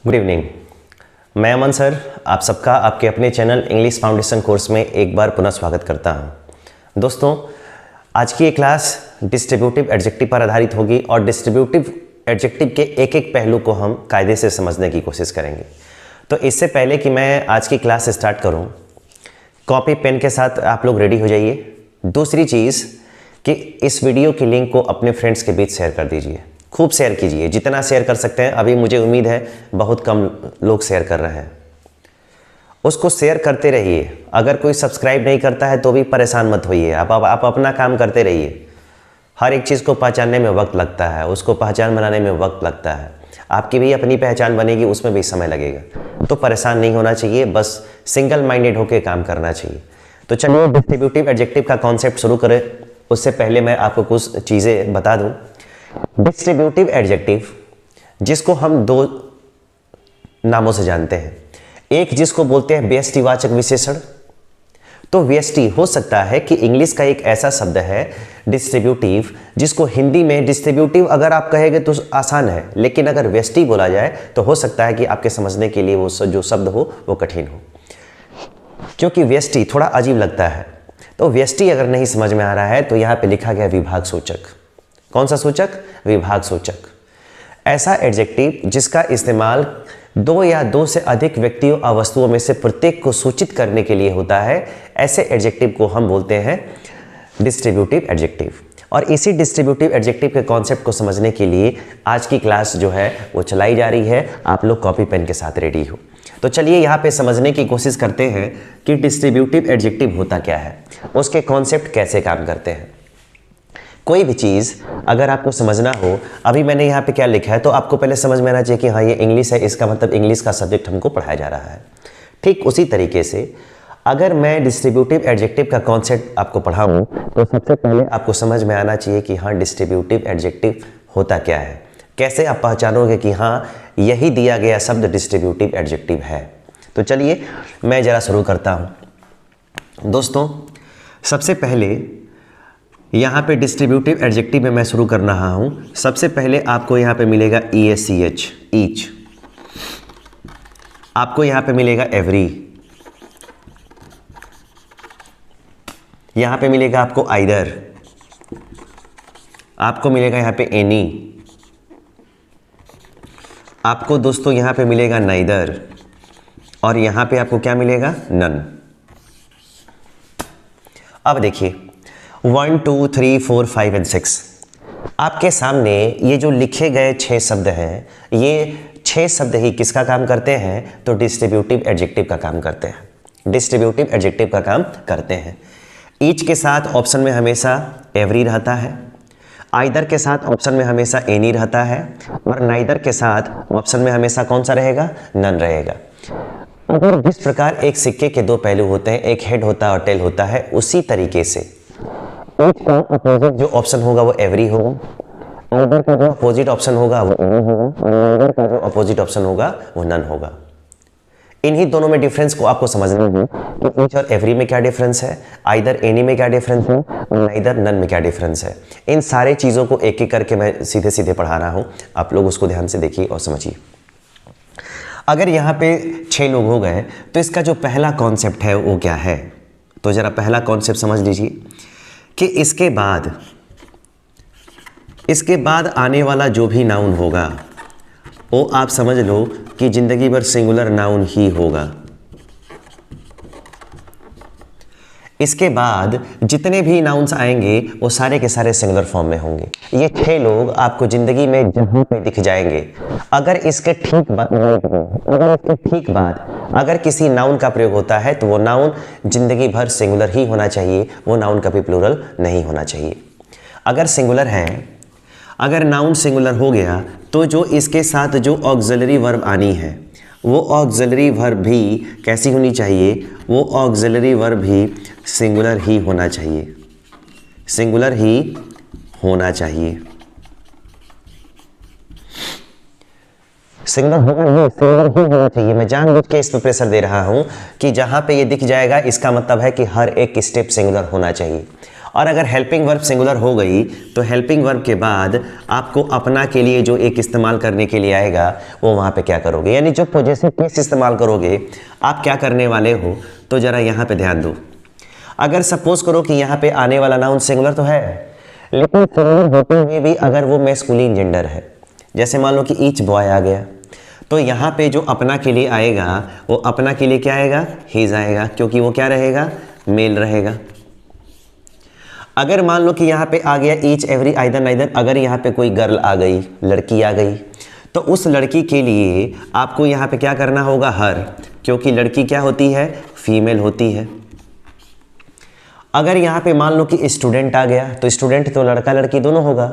Good evening. मैं अमन sir आप सबका आपके अपने चैनल इंग्लिश फाउंडेशन कोर्स में एक बार पुनः स्वागत करता हूं। दोस्तों, आज की ये क्लास डिस्ट्रीब्यूटिव एडजेक्टिव पर आधारित होगी और डिस्ट्रीब्यूटिव एडजेक्टिव के एक एक पहलू को हम कायदे से समझने की कोशिश करेंगे। तो इससे पहले कि मैं आज की क्लास स्टार्ट करूं, कॉपी पेन के साथ आप लोग रेडी हो जाइए। दूसरी चीज़ कि इस वीडियो की लिंक को अपने फ्रेंड्स के बीच शेयर कर दीजिए, खूब शेयर कीजिए, जितना शेयर कर सकते हैं। अभी मुझे उम्मीद है बहुत कम लोग शेयर कर रहे हैं, उसको शेयर करते रहिए। अगर कोई सब्सक्राइब नहीं करता है तो भी परेशान मत होइए, आप अपना काम करते रहिए। हर एक चीज़ को पहचानने में वक्त लगता है, उसको पहचान बनाने में वक्त लगता है। आपकी भी अपनी पहचान बनेगी, उसमें भी समय लगेगा। तो परेशान नहीं होना चाहिए, बस सिंगल माइंडेड होकर काम करना चाहिए। तो चलिए डिस्ट्रीब्यूटिव एडजेक्टिव का कॉन्सेप्ट शुरू करें। उससे पहले मैं आपको कुछ चीज़ें बता दूं। डिस्ट्रीब्यूटिव एडजेक्टिव जिसको हम दो नामों से जानते हैं, एक जिसको बोलते हैं व्यष्टिवाचक विशेषण। तो व्यष्टि हो सकता है कि इंग्लिश का एक ऐसा शब्द है डिस्ट्रीब्यूटिव, जिसको हिंदी में डिस्ट्रीब्यूटिव अगर आप कहेंगे तो आसान है, लेकिन अगर व्यष्टि बोला जाए तो हो सकता है कि आपके समझने के लिए वो जो शब्द हो वो कठिन हो, क्योंकि व्यष्टि थोड़ा अजीब लगता है। तो व्यष्टि अगर नहीं समझ में आ रहा है तो यहाँ पे लिखा गया विभाग सूचक। कौन सा सूचक? विभाग सूचक। ऐसा एडजेक्टिव जिसका इस्तेमाल दो या दो से अधिक व्यक्तियों और वस्तुओं में से प्रत्येक को सूचित करने के लिए होता है, ऐसे एडजेक्टिव को हम बोलते हैं डिस्ट्रीब्यूटिव एडजेक्टिव। और इसी डिस्ट्रीब्यूटिव एडजेक्टिव के कॉन्सेप्ट को समझने के लिए आज की क्लास जो है वो चलाई जा रही है। आप लोग कॉपी पेन के साथ रेडी हो। तो चलिए यहाँ पे समझने की कोशिश करते हैं कि डिस्ट्रीब्यूटिव एडजेक्टिव होता क्या है, उसके कॉन्सेप्ट कैसे काम करते हैं। कोई भी चीज़ अगर आपको समझना हो, अभी मैंने यहाँ पे क्या लिखा है तो आपको पहले समझ में आना चाहिए कि हाँ ये इंग्लिश है, इसका मतलब इंग्लिश का सब्जेक्ट हमको पढ़ाया जा रहा है। ठीक उसी तरीके से अगर मैं डिस्ट्रीब्यूटिव एडजेक्टिव का कॉन्सेप्ट आपको पढ़ाऊँ तो सबसे पहले आपको समझ में आना चाहिए कि हाँ डिस्ट्रीब्यूटिव एडजेक्टिव होता क्या है, कैसे आप पहचानोगे कि हाँ यही दिया गया शब्द डिस्ट्रीब्यूटिव एडजेक्टिव है। तो चलिए मैं ज़रा शुरू करता हूँ। दोस्तों, सबसे पहले यहाँ पे डिस्ट्रीब्यूटिव एडजेक्टिव में मैं शुरू कर रहा हूँ। सबसे पहले आपको यहाँ पे मिलेगा EACH, ईच। आपको यहाँ पे मिलेगा एवरी। यहाँ पे मिलेगा आपको आइदर। आपको मिलेगा यहाँ पे एनी। आपको दोस्तों यहाँ पे मिलेगा नाइदर। और यहाँ पे आपको क्या मिलेगा? नन। अब देखिए 1 2 3 4 5 और 6 आपके सामने ये जो लिखे गए 6 शब्द हैं, ये 6 शब्द ही किसका काम करते हैं? तो डिस्ट्रीब्यूटिव एडजेक्टिव का काम करते हैं। डिस्ट्रीब्यूटिव एडजेक्टिव का काम करते हैं। ईच के साथ ऑप्शन में हमेशा एवरी रहता है, आइदर के साथ ऑप्शन में हमेशा एनी रहता है, और नाइदर के साथ ऑप्शन में हमेशा कौन सा रहेगा? नन रहेगा। अगर जिस प्रकार एक सिक्के के दो पहलू होते हैं, एक हेड होता है और टेल होता है, उसी तरीके से ईच का अपोजिट जो ऑप्शन होगा वो एवरी होगा, आइदर का जो अपोजिट ऑप्शन होगा वो एनी होगा, और नाइदर का जो अपोजिट ऑप्शन होगा वो नन होगा। इन्हीं दोनों में डिफरेंस को आपको समझना है कि ईच और एवरी में क्या डिफरेंस है, आइदर एनी में क्या डिफरेंस है, और नाइदर नन में क्या डिफरेंस है। इन सारे चीज़ों को एक एक करके मैं सीधे सीधे पढ़ा रहा हूँ, आप लोग उसको ध्यान से देखिए और समझिए। अगर यहाँ पे 6 लोग हो गए तो इसका जो पहला कॉन्सेप्ट है वो क्या है? तो ज़रा पहला कॉन्सेप्ट समझ लीजिए कि इसके बाद आने वाला जो भी नाउन होगा वो आप समझ लो कि ज़िंदगी भर सिंगुलर नाउन ही होगा। इसके बाद जितने भी नाउन्स आएंगे वो सारे के सारे सिंगुलर फॉर्म में होंगे। ये 6 लोग आपको ज़िंदगी में जहाँ पे दिख जाएंगे, अगर इसके ठीक बाद अगर किसी नाउन का प्रयोग होता है तो वो नाउन ज़िंदगी भर सिंगुलर ही होना चाहिए, वो नाउन कभी प्लूरल नहीं होना चाहिए। अगर सिंगुलर है, अगर नाउन सिंगुलर हो गया तो जो इसके साथ जो ऑक्सिलरी वर्ब आनी है वो ऑक्सिलरी वर्ब भी कैसी होनी चाहिए? वो ऑक्सिलरी वर्ब भी सिंगुलर ही होना चाहिए, सिंगुलर ही होना चाहिए। सिंगुलर ही होना चाहिए। मैं जानबूझ के इस पर प्रेशर दे रहा हूं कि जहां पे ये दिख जाएगा इसका मतलब है कि हर एक स्टेप सिंगुलर होना चाहिए। और अगर हेल्पिंग वर्ब सिंगुलर हो गई तो हेल्पिंग वर्ब के बाद आपको अपना के लिए जो एक इस्तेमाल करने के लिए आएगा वो वहाँ पे क्या करोगे, यानी जो पॉजेसिव केस इस्तेमाल करोगे आप क्या करने वाले हो, तो ज़रा यहाँ पे ध्यान दो। अगर सपोज करो कि यहाँ पे आने वाला नाउन सिंगुलर तो है, लेकिन सिंगुलर होते हुए भी अगर वो मैस्कुलिन जेंडर है, जैसे मान लो कि ईच बॉय आ गया, तो यहाँ पे जो अपना के लिए आएगा वो अपना के लिए क्या आएगा, हीज आएगा, क्योंकि वो क्या रहेगा, मेल रहेगा। अगर मान लो कि यहाँ पे आ गया ईच एवरी आइदर नाइदर, अगर यहाँ पे कोई गर्ल आ गई, लड़की आ गई, तो उस लड़की के लिए आपको यहाँ पे क्या करना होगा, हर, क्योंकि लड़की क्या होती है, फीमेल होती है। अगर यहाँ पे मान लो कि स्टूडेंट आ गया, तो स्टूडेंट तो लड़का लड़की दोनों होगा।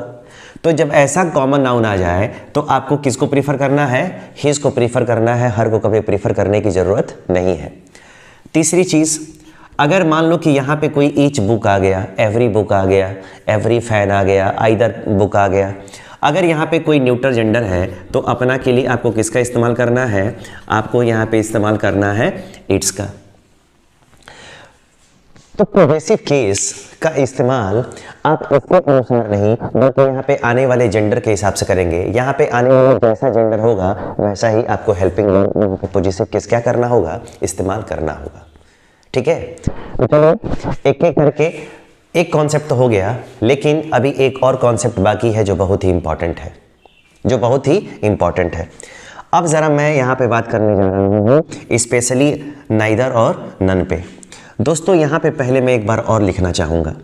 तो जब ऐसा कॉमन नाउन आ जाए तो आपको किसको प्रीफर करना है, हिज को प्रीफर करना है, हर को कभी प्रीफर करने की ज़रूरत नहीं है। तीसरी चीज़, अगर मान लो कि यहाँ पे कोई ईच बुक आ गया, एवरी बुक आ गया, एवरी फैन आ गया, आइदर बुक आ गया, अगर यहाँ पे कोई न्यूट्रल जेंडर है तो अपना के लिए आपको किसका इस्तेमाल करना है, आपको यहाँ पे इस्तेमाल करना है इट्स का। तो पॉजेसिव केस का इस्तेमाल आप इसके अनुसार नहीं बल्कि यहाँ पे आने वाले जेंडर के हिसाब से करेंगे। यहाँ पे आने वाला जैसा जेंडर होगा वैसा ही आपको हेल्पिंग वर्ब पॉजेसिव केस क्या करना होगा, इस्तेमाल करना होगा। ठीक है, तो चलो एक एक करके, एक कॉन्सेप्ट तो हो गया, लेकिन अभी एक और कॉन्सेप्ट बाकी है जो बहुत ही इंपॉर्टेंट है, जो बहुत ही इंपॉर्टेंट है। अब ज़रा मैं यहाँ पे बात करने जा रहा हूँ स्पेशली नाइदर और नन पे। दोस्तों यहाँ पे पहले मैं एक बार और लिखना चाहूँगा,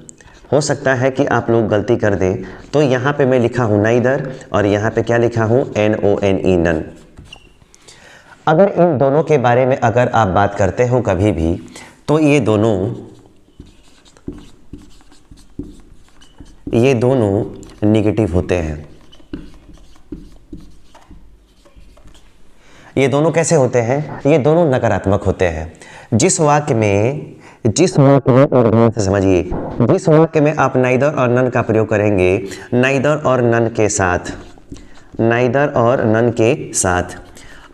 हो सकता है कि आप लोग गलती कर दें, तो यहाँ पे मैं लिखा हूँ नाइदर और यहाँ पे क्या लिखा हूँ, NONE, नन। अगर इन दोनों के बारे में अगर आप बात करते हो कभी भी, तो ये दोनों निगेटिव होते हैं। ये दोनों कैसे होते हैं, ये दोनों नकारात्मक होते हैं। जिस वाक्य में और ध्यान से समझिए, जिस वाक्य में आप नाइदर और नन का प्रयोग करेंगे, नाइदर और नन के साथ, नाइदर और नन के साथ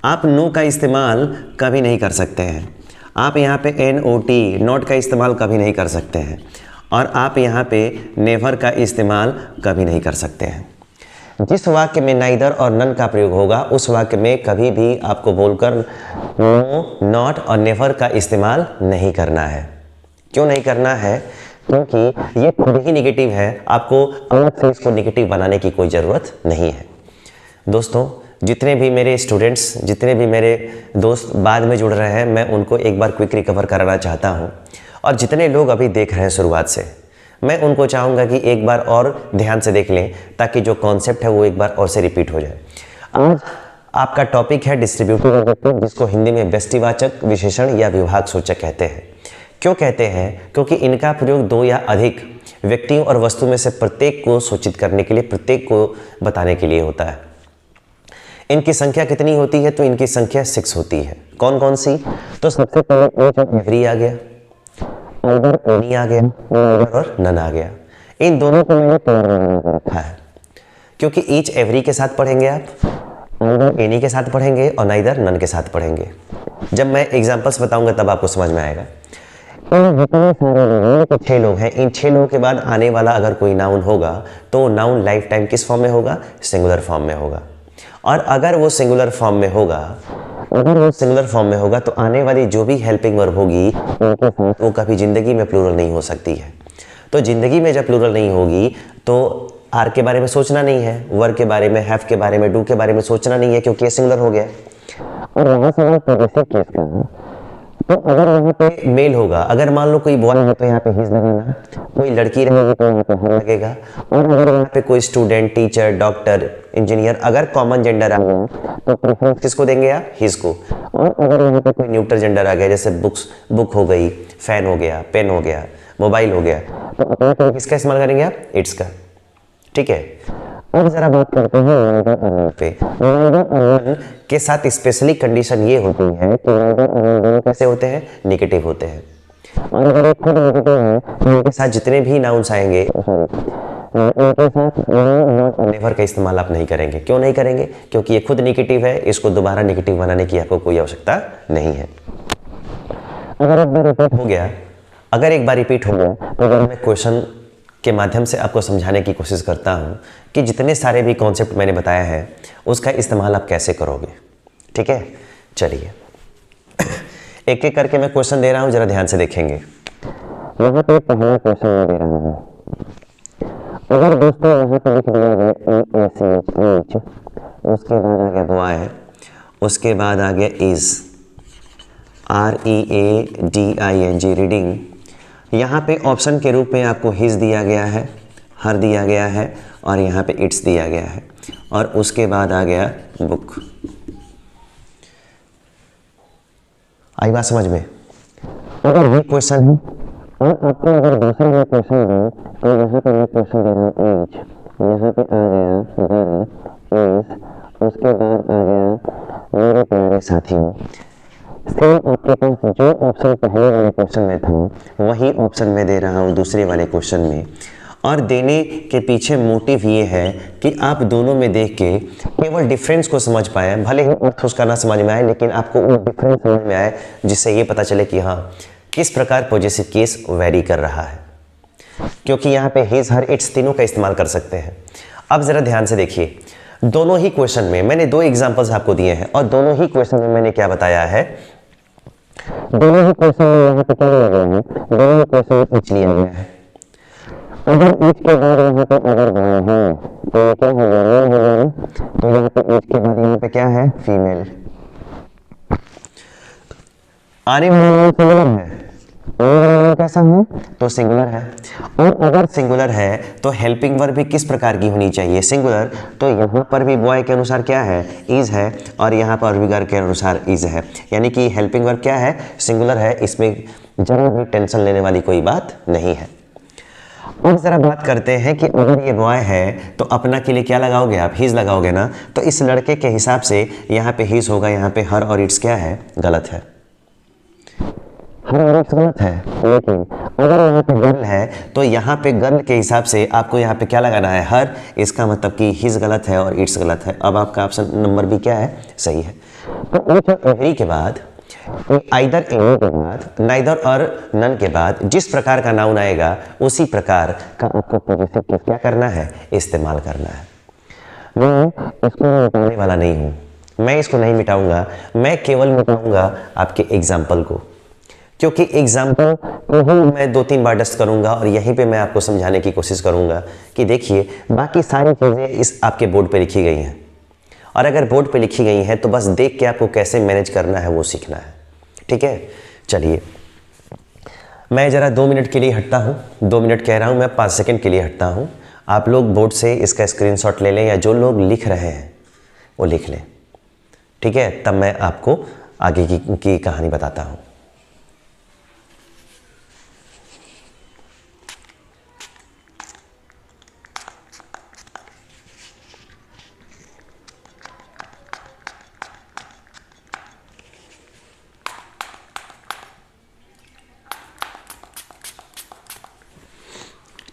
आप नो का इस्तेमाल कभी नहीं कर सकते हैं। आप यहाँ पे NOT, नॉट का इस्तेमाल कभी नहीं कर सकते हैं, और आप यहाँ पे नेवर का इस्तेमाल कभी नहीं कर सकते हैं। जिस वाक्य में नाइदर और नन का प्रयोग होगा उस वाक्य में कभी भी आपको बोलकर नो, नॉट और नेवर का इस्तेमाल नहीं करना है। क्यों नहीं करना है, क्योंकि ये खुद ही निगेटिव है, आपको अलग से इसको निगेटिव बनाने की कोई ज़रूरत नहीं है। दोस्तों जितने भी मेरे स्टूडेंट्स, जितने भी मेरे दोस्त बाद में जुड़ रहे हैं, मैं उनको एक बार क्विक रिकवर कराना चाहता हूँ, और जितने लोग अभी देख रहे हैं शुरुआत से, मैं उनको चाहूँगा कि एक बार और ध्यान से देख लें, ताकि जो कॉन्सेप्ट है वो एक बार और से रिपीट हो जाए। आज आपका टॉपिक है डिस्ट्रीब्यूटिव एडजेक्टिव, जिसको हिंदी में व्यष्टिवाचक, विशेषण या विभाग सूचक कहते हैं। क्यों कहते हैं, क्योंकि इनका प्रयोग दो या अधिक व्यक्तियों और वस्तु में से प्रत्येक को सूचित करने के लिए, प्रत्येक को बताने के लिए होता है। इनकी संख्या कितनी होती है, तो इनकी संख्या 6 होती है। कौन कौन सी, तो सबसे पहले ईच और एवरी आ गया, आइदर एनी आ गया, नाइदर और नन आ गया। इन दोनों को मैंने प्लूरल में रखा है, क्योंकि ईच एवरी के साथ पढ़ेंगे आप, आइदर एनी के साथ पढ़ेंगे और नाइदर नन के साथ पढ़ेंगे। जब मैं एग्जांपल्स बताऊंगा तब आपको समझ में आएगा। जितने सारे लोग, तो 6 लोग हैं, इन 6 लोगों के बाद आने वाला अगर कोई नाउन होगा तो नाउन लाइफ टाइम किस फॉर्म में होगा, सिंगुलर फॉर्म में होगा। और अगर वो सिंगुलर फॉर्म में होगा, तो आने वाली जो भी हेल्पिंग वर्ब होगी उनके साथ वो कभी ज़िंदगी में प्लूरल नहीं हो सकती है। तो ज़िंदगी में जब प्लूरल नहीं होगी तो आर के बारे में सोचना नहीं है, वर के बारे में, हैव के बारे में, डू के बारे में सोचना नहीं है, क्योंकि ये सिंगुलर हो गया। और वहाँ से पॉजेसिव केस का, तो अगर यहाँ पे मेल होगा, अगर मान लो कोई बॉय है तो यहाँ पे हिज लगेगा, कोई लड़की रहेगी तो यहाँ पे हर लगेगा, और अगर यहाँ पे कोई स्टूडेंट, टीचर, डॉक्टर, इंजीनियर, अगर कॉमन जेंडर आ गया तो प्रेफरेंस किसको देंगे आप, हिज को। और अगर यहाँ पे कोई न्यूट्रल जेंडर आ गया, जैसे बुक हो गई, फैन हो गया, पेन हो गया, मोबाइल हो गया, तो अपना किसका इस्तेमाल करेंगे आप, इट्स का। ठीक है, अब जरा बात करते हैं नाइदर और नन पे। नाइदर और नन के साथ स्पेशली कंडीशन ये होती है कि नाइदर और नन दोनों कैसे होते हैं, नेगेटिव होते हैं। और अगर एक खुद नेगेटिव है तो इनके साथ जितने भी नाउन्स आएंगे, इनके साथ नॉट और नेवर का इस्तेमाल आप नहीं करेंगे। क्यों नहीं करेंगे, क्योंकि ये खुद नेगेटिव है, इसको दोबारा नेगेटिव बनाने की आपको कोई आवश्यकता नहीं है। अगर एक बार रिपीट हो गया तो अगर मैं क्वेश्चन के माध्यम से आपको समझाने की कोशिश करता हूँ कि जितने सारे भी कॉन्सेप्ट मैंने बताया है उसका इस्तेमाल आप कैसे करोगे। ठीक है, चलिए एक एक करके मैं क्वेश्चन दे रहा हूँ, जरा ध्यान से देखेंगे। यहाँ पे पहला क्वेश्चन मैं दे रहा हूँ। अगर दोस्तों यहाँ पे लिख दिया गया EACH, उसके बाद आ गया बॉय, उसके बाद आ गया इज, READING रीडिंग। यहाँ पे ऑप्शन के रूप में आपको हिज दिया गया है, हर दिया गया है और यहाँ पे इट्स दिया गया है, और उसके बाद आ गया बुक। आई बात समझ में? अगर ये क्वेश्चन है और आपको अगर दूसरा मैं क्वेश्चन दूँ तो यहाँ पे मैं क्वेश्चन दे रहा हूँ एज, यहाँ पे आ गया गर्ल इज, उसके बाद आ गया मेरे प्यारे साथियों। सेम आपके पास जो ऑप्शन पहले वाले क्वेश्चन में था वही ऑप्शन मैं दे रहा हूँ दूसरे वाले क्वेश्चन में, और देने के पीछे मोटिव ये है कि आप दोनों में देख के केवल डिफरेंस को समझ पाए, भले ही अर्थ उसका ना समझ में आए लेकिन आपको वो डिफरेंस समझ में आए, जिससे ये पता चले कि हाँ किस प्रकार पॉजेसिव केस वेरी कर रहा है, क्योंकि यहाँ पे हिज, हर, इट्स तीनों का इस्तेमाल कर सकते हैं। अब ज़रा ध्यान से देखिए, दोनों ही क्वेश्चन में मैंने दो एग्जाम्पल्स आपको दिए हैं और दोनों ही क्वेश्चन में मैंने क्या बताया है, दोनों ही क्वेश्चन में यहाँ पे क्या लिया गया है, दोनों ही क्वेश्चन में इच लिया गया है। अगर इच के बाद यहाँ पे अगर बॉय है तो ये क्या हो गया, मेल हो गया ना, तो यहाँ पे इच के बाद यहाँ पे क्या है, फीमेल। आने वाला सिंगुलर है, कैसा है तो सिंगुलर है, और अगर सिंगुलर है तो हेल्पिंग वर्ब भी किस प्रकार की होनी चाहिए, सिंगुलर। तो यहाँ पर भी बॉय के अनुसार क्या है, इज है, और यहाँ पर विगर के अनुसार इज है, यानी कि हेल्पिंग वर्ब क्या है, सिंगुलर है। इसमें जरा भी टेंशन लेने वाली कोई बात नहीं है। अब जरा बात करते हैं कि अगर ये बॉय है तो अपना के लिए क्या लगाओगे आप, हिज लगाओगे ना, तो इस लड़के के हिसाब से यहाँ पे हिज होगा, यहाँ पे हर और इट्स क्या है, गलत है, हर और इट्स गलत है। लेकिन अगर यहाँ पे गर्ल है तो यहाँ पे गर्ल के हिसाब से आपको यहाँ पे क्या लगाना है, हर, इसका मतलब कि हिज गलत है और इट्स गलत है। अब आपका ऑप्शन नंबर भी क्या है, सही है। तो ईच और एवरी के बाद, आइदर एनी के बाद, नाइदर और नन के बाद जिस प्रकार का नाउन आएगा उसी प्रकार का आपको पॉजिटिव केस क्या करना है, इस्तेमाल करना है। मैं इसको मिटाने वाला नहीं हूँ, मैं इसको नहीं मिटाऊंगा, मैं केवल मिटाऊंगा आपके एग्जाम्पल को, क्योंकि एग्जाम्पल को ही मैं 2-3 बार डस्ट करूंगा और यहीं पे मैं आपको समझाने की कोशिश करूंगा कि देखिए बाकी सारी चीज़ें इस आपके बोर्ड पे लिखी गई हैं, और अगर बोर्ड पे लिखी गई हैं तो बस देख के आपको कैसे मैनेज करना है वो सीखना है। ठीक है, चलिए मैं ज़रा 2 मिनट के लिए हटता हूँ, 2 मिनट कह रहा हूँ मैं, 5 सेकंड के लिए हटता हूँ। आप लोग बोर्ड से इसका स्क्रीनशॉट ले लें, या जो लोग लिख रहे हैं वो लिख लें। ठीक है, तब मैं आपको आगे की कहानी बताता हूँ।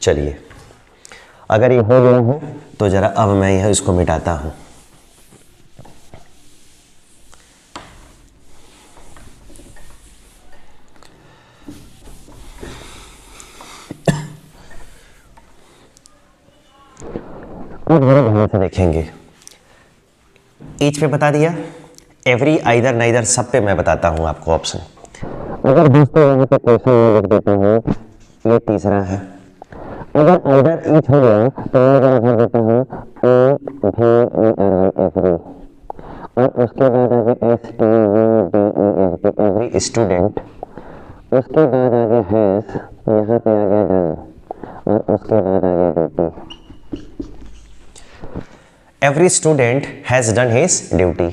चलिए, अगर ये हो गया है तो ज़रा अब मैं यह इसको मिटाता हूँ। अब जरा ध्यान से देखेंगे, ईच पे बता दिया, एवरी, आइदर, नाइदर, सब पे मैं बताता हूँ आपको ऑप्शन। अगर दोस्तों यहाँ पे क्वेश्चन में लिख देता हूँ, ये तीसरा है। अगर आइदर ईच हो गया तो मैं जरा भर देता हूँ एवरी, और उसके बाद आ गया STUDENT, एवरी स्टूडेंट, उसके बाद आ गया हैज, यहाँ पे आ गया डन, और उसके बाद आ गया duty. Every student has done his duty.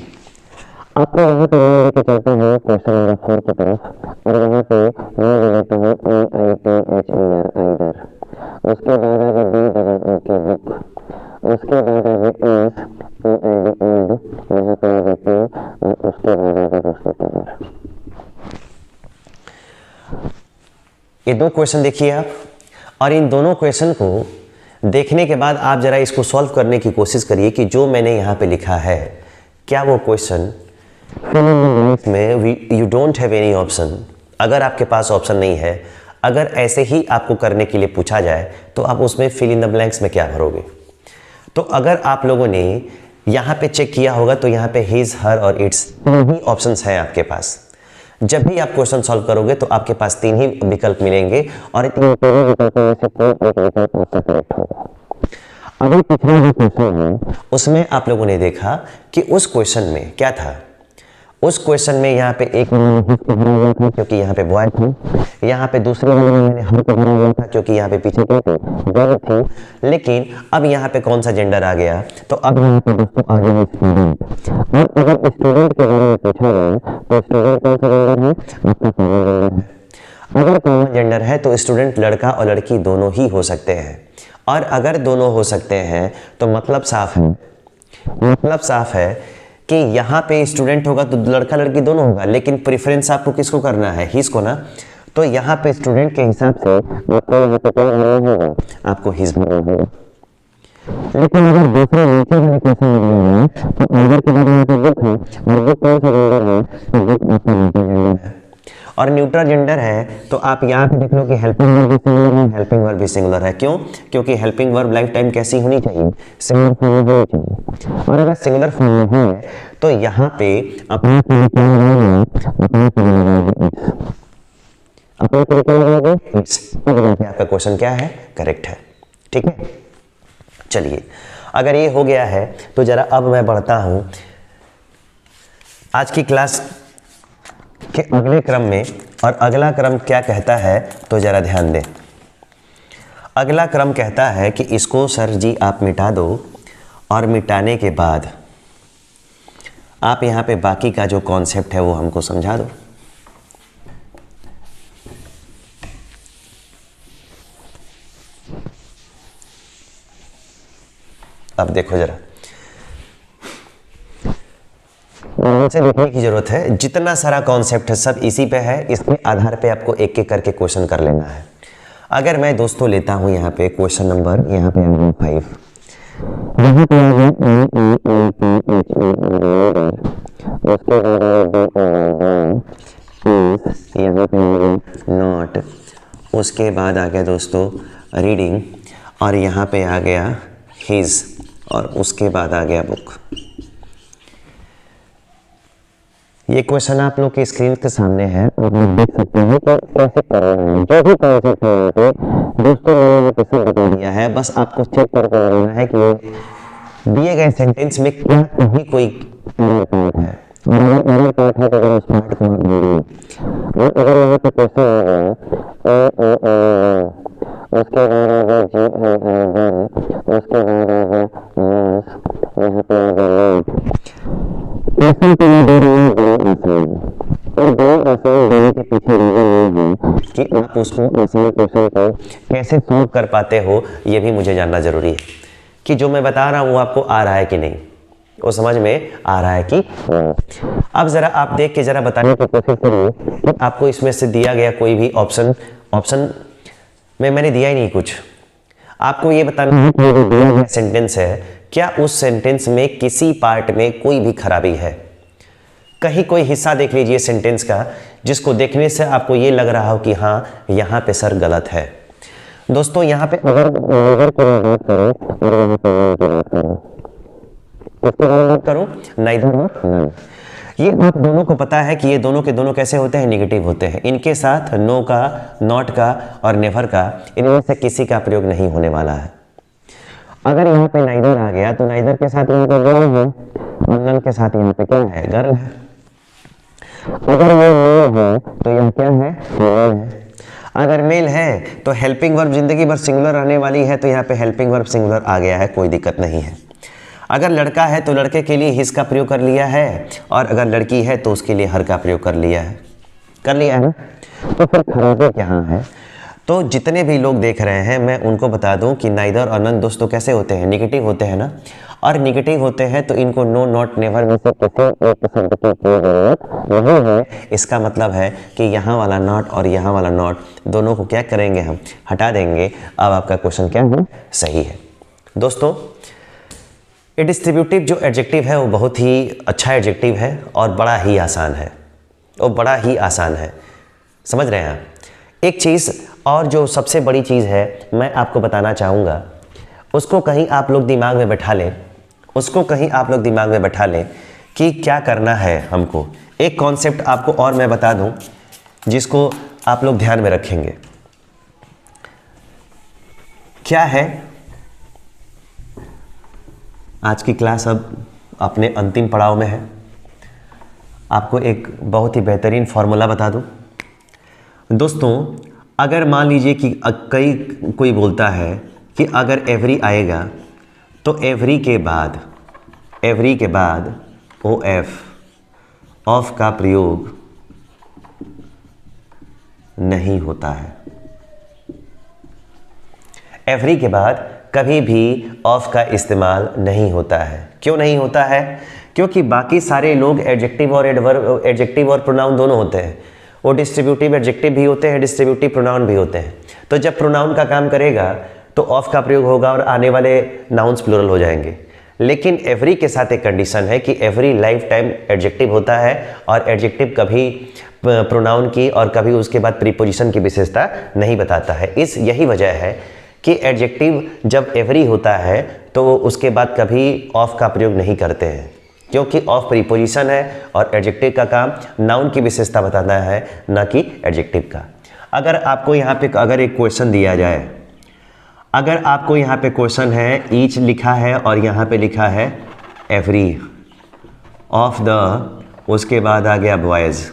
आपको यहाँ पे मैं लेके चलता हूँ क्वेश्चन नंबर 4 की तरफ, और यहाँ पे मैं ले लेता हूँ EITHER, आइदर, उसके बाद आ गया BOOK, बुक, उसके बाद आ गया इज, EID, यहाँ पे आ गया टू, और उसके बाद आ गया न्यूज़पेपर। ये 2 क्वेश्चन देखिए आप, और इन दोनों क्वेश्चन को देखने के बाद आप जरा इसको सॉल्व करने की कोशिश करिए कि जो मैंने यहाँ पे लिखा है क्या वो क्वेश्चन में you don't have any option. अगर आपके पास ऑप्शन नहीं है, अगर ऐसे ही आपको करने के लिए पूछा जाए तो आप उसमें फिल इन द ब्लैंक्स में क्या भरोगे? तो अगर आप लोगों ने यहाँ पे चेक किया होगा तो यहाँ पे हिज, हर और इट्स तीन ही ऑप्शंस हैं आपके पास। जब भी आप क्वेश्चन सॉल्व करोगे तो आपके पास तीन ही विकल्प मिलेंगे और तीन विकल्पों में से कोई एक विकल्प आपका करेक्ट होगा। अभी पिछला जो क्वेश्चन है उसमें आप लोगों ने देखा कि उस क्वेश्चन में क्या था, उस क्वेश्चन में यहाँ पे एक हिज को भरा हुआ था क्योंकि यहाँ पे बॉय थी, यहाँ पे दूसरे वाले में मैंने हर को भरा हुआ था क्योंकि यहाँ पे पीछे क्या थे, गर्ल थी। लेकिन अब यहाँ पे कौन सा जेंडर आ गया? तो अब यहाँ पे दोस्तों आ गया स्टूडेंट। और अगर स्टूडेंट के बारे में पूछा जाए तो स्टूडेंट कौन सा जेंडर है? आपका कॉमन जेंडर है। अगर कॉमन जेंडर है तो स्टूडेंट लड़का और लड़की दोनों ही हो सकते हैं, और अगर दोनों हो सकते हैं तो मतलब साफ है कि यहाँ पे स्टूडेंट होगा तो लड़का लड़की दोनों होगा, लेकिन प्रेफरेंस आपको किसको करना है? हिज को ना। तो यहाँ पे स्टूडेंट के हिसाब से होगा, आपको हिज भरना होगा। लेकिन अगर दूसरे नीचे वाले क्वेश्चन में तो अगर के बाद यहाँ पे बुक है और बुक कौन सा जेंडर है? तो बुक आपका न्यूट्रल जेंडर है। और न्यूट्रल जेंडर है तो आप यहाँ पे देख लो कि हेल्पिंग वर्ब भी सिंगुलर है, हेल्पिंग वर्ब भी सिंगुलर है। क्यों? क्योंकि हेल्पिंग वर्ब लाइफ टाइम कैसी होनी चाहिए? सिंगुलर फॉर्म में होनी चाहिए। और अगर सिंगुलर फॉर्म में है तो यहाँ पे अपने क्या लगाओगे? आपका क्वेश्चन क्या है? करेक्ट है। ठीक है, चलिए अगर ये हो गया है तो जरा अब मैं बढ़ता हूं आज की क्लास के अगले क्रम में। और अगला क्रम क्या कहता है तो जरा ध्यान दें। अगला क्रम कहता है कि इसको सर जी आप मिटा दो और मिटाने के बाद आप यहाँ पे बाकी का जो कॉन्सेप्ट है वो हमको समझा दो। अब देखो जरा, से देखने की जरूरत है। जितना सारा कॉन्सेप्ट है सब इसी पे है, इसके आधार पे आपको एक एक करके क्वेश्चन कर लेना है। अगर मैं दोस्तों लेता हूं यहाँ पे क्वेश्चन नंबर, यहाँ पे आ गया 5, यहाँ पे आ गया उसके यहाँ पे आ गया नॉट, उसके बाद आ गया दोस्तों रीडिंग, और यहाँ पे आ गया हिज, और उसके बाद आ गया बुक। ये क्वेश्चन आप लोग के स्क्रीन के सामने है और आप देख सकते हैं तो कैसे कर रहे हैं। जो भी कॉन्सेप्ट है तो दोस्तों मैंने क्वेश्चन बता दिया है, बस आपको चेक करके करना है कि दिए गए सेंटेंस में क्या कहीं कोई एरर पार्ट है, और अगर एरर पार्ट है तो अगर उस पार्ट को आप ढूंढिए। और अगर यहाँ पे क्वेश्चन होगा उसके बाद होगा उसके बाद होगा यहाँ पे होगा क्वेश्चन के लिए दे रही है दो आसान, और दो आसान देने के पीछे रीजन ये है कि आप उसको आसान क्वेश्चन को कैसे सॉल्व कर पाते हो, ये भी मुझे जानना जरूरी है कि जो मैं बता रहा हूँ वो आपको आ रहा है कि नहीं, वो समझ में आ रहा है कि नहीं। अब जरा आप देख के जरा बताने की कोशिश करिए कि आपको इसमें से दिया गया कोई भी ऑप्शन में मैंने दिया ही नहीं कुछ, आपको ये बताना है कि जो दिया गया सेंटेंस है क्या उस सेंटेंस में किसी पार्ट में कोई भी खराबी है। कहीं कोई हिस्सा देख लीजिए सेंटेंस का जिसको देखने से आपको ये लग रहा हो कि हाँ यहाँ पे सर गलत है। दोस्तों यहाँ पे अगर बात करो और यहाँ पे बात करो, किसके बारे में बात करूँ? नाइदर और नन। ये आप दोनों को पता है कि ये दोनों के दोनों कैसे होते हैं? नेगेटिव होते हैं। इनके साथ नो का, नॉट का और नेवर का, इनमें से किसी का प्रयोग नहीं होने वाला है। अगर यहाँ पे नाइदर आ गया तो नाइदर के साथ यहाँ पे गर्ल है और नन के साथ यहाँ पे क्या है? गर्ल है। अगर ये मेल है तो यह क्या है? फीमेल है। अगर मेल है तो हेल्पिंग वर्ब जिंदगी भर सिंगुलर रहने वाली है तो यहाँ पे हेल्पिंग वर्ब सिंगुलर आ गया है, कोई दिक्कत नहीं है। अगर लड़का है तो लड़के के लिए हिज का प्रयोग कर लिया है, और अगर लड़की है तो उसके लिए हर का प्रयोग कर लिया है ना। तो फिर खराबी कहाँ है? तो जितने भी लोग देख रहे हैं मैं उनको बता दूं कि नाइदर और नन दोस्तों कैसे होते हैं? नेगेटिव होते हैं ना। और नेगेटिव होते हैं तो इनको नो, नॉट, नेवर में से किसी एक शब्द की कोई जरूरत नहीं है। इसका मतलब है कि यहाँ वाला नॉट और यहाँ वाला नॉट दोनों को क्या करेंगे? हम हटा देंगे। अब आपका क्वेश्चन क्या है? सही है। दोस्तों ये डिस्ट्रीब्यूटिव जो एडजेक्टिव है वो बहुत ही अच्छा एडजेक्टिव है और बड़ा ही आसान है, वो बड़ा ही आसान है। समझ रहे हैं आप? एक चीज़ और जो सबसे बड़ी चीज़ है मैं आपको बताना चाहूँगा, उसको कहीं आप लोग दिमाग में बैठा लें, उसको कहीं आप लोग दिमाग में बैठा लें कि क्या करना है हमको। एक कॉन्सेप्ट आपको और मैं बता दूं जिसको आप लोग ध्यान में रखेंगे। क्या है, आज की क्लास अब अपने अंतिम पड़ाव में है। आपको एक बहुत ही बेहतरीन फार्मूला बता दूं दोस्तों। अगर मान लीजिए कि कोई बोलता है कि अगर एवरी आएगा तो एवरी के बाद ओ एफ ऑफ का प्रयोग नहीं होता है। एवरी के बाद कभी भी ऑफ का इस्तेमाल नहीं होता है। क्यों नहीं होता है? क्योंकि बाकी सारे लोग एडजेक्टिव और एडवर्ब, एडजेक्टिव और प्रोनाउन दोनों होते हैं। वो डिस्ट्रीब्यूटिव एडजेक्टिव भी होते हैं, डिस्ट्रीब्यूटिव प्रोनाउन भी होते हैं। तो जब प्रोनाउन का काम करेगा तो ऑफ का प्रयोग होगा और आने वाले नाउन्स प्लूरल हो जाएंगे। लेकिन एवरी के साथ एक कंडीशन है कि एवरी लाइफ टाइम एडजेक्टिव होता है और एडजेक्टिव कभी प्रोनाउन की और कभी उसके बाद प्रीपोजिशन की विशेषता नहीं बताता है। यही वजह है कि एडजेक्टिव जब एवरी होता है तो उसके बाद कभी ऑफ का प्रयोग नहीं करते हैं, क्योंकि ऑफ प्रीपोजिशन है और एडजेक्टिव का काम नाउन की विशेषता बताना है, ना कि एडजेक्टिव का। अगर आपको यहाँ पे अगर एक क्वेश्चन दिया जाए, अगर आपको यहाँ पे क्वेश्चन है, ईच लिखा है और यहाँ पे लिखा है एवरी ऑफ द, उसके बाद आ गया बॉयज़,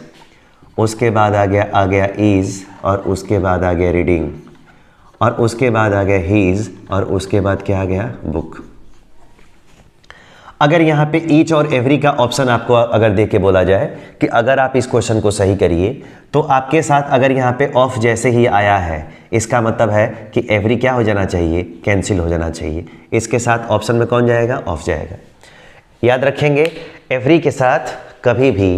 उसके बाद आ गया इज़ और उसके बाद आ गया रीडिंग और उसके बाद आ गया हीज़ और उसके बाद क्या आ गया बुक। अगर यहाँ पे ईच और एवरी का ऑप्शन आपको अगर दे के बोला जाए कि अगर आप इस क्वेश्चन को सही करिए तो आपके साथ अगर यहाँ पे ऑफ जैसे ही आया है, इसका मतलब है कि एवरी क्या हो जाना चाहिए, कैंसिल हो जाना चाहिए। इसके साथ ऑप्शन में कौन जाएगा, ऑफ जाएगा। याद रखेंगे, एवरी के साथ कभी भी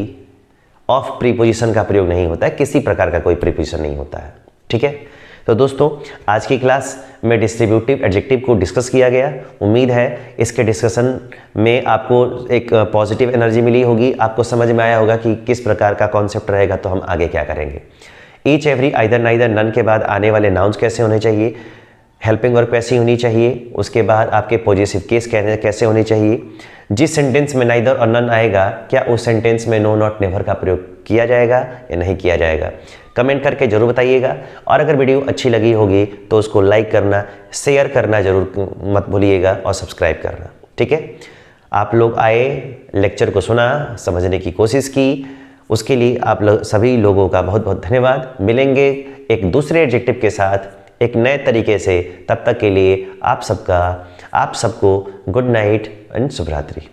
ऑफ प्रीपोजिशन का प्रयोग नहीं होता है, किसी प्रकार का कोई प्रीपोजिशन नहीं होता है। ठीक है, तो दोस्तों आज की क्लास में डिस्ट्रीब्यूटिव एडजेक्टिव को डिस्कस किया गया। उम्मीद है इसके डिस्कशन में आपको एक पॉजिटिव एनर्जी मिली होगी, आपको समझ में आया होगा कि किस प्रकार का कॉन्सेप्ट रहेगा, तो हम आगे क्या करेंगे। Each every either neither none के बाद आने वाले नाउन्स कैसे होने चाहिए, हेल्पिंग वर्ब कैसी होनी चाहिए, उसके बाद आपके पॉजिटिव केस कैसे होने चाहिए। जिस सेंटेंस में नाइदर और नन आएगा, क्या उस सेंटेंस में नो नॉट नेवर का प्रयोग किया जाएगा या नहीं किया जाएगा, कमेंट करके जरूर बताइएगा। और अगर वीडियो अच्छी लगी होगी तो उसको लाइक करना, शेयर करना जरूर मत भूलिएगा और सब्सक्राइब करना। ठीक है, आप लोग आए, लेक्चर को सुना, समझने की कोशिश की, उसके लिए आप सभी लोगों का बहुत बहुत धन्यवाद। मिलेंगे एक दूसरे एडजेक्टिव के साथ एक नए तरीके से। तब तक के लिए आप सबको गुड नाइट एंड शुभ रात्रि।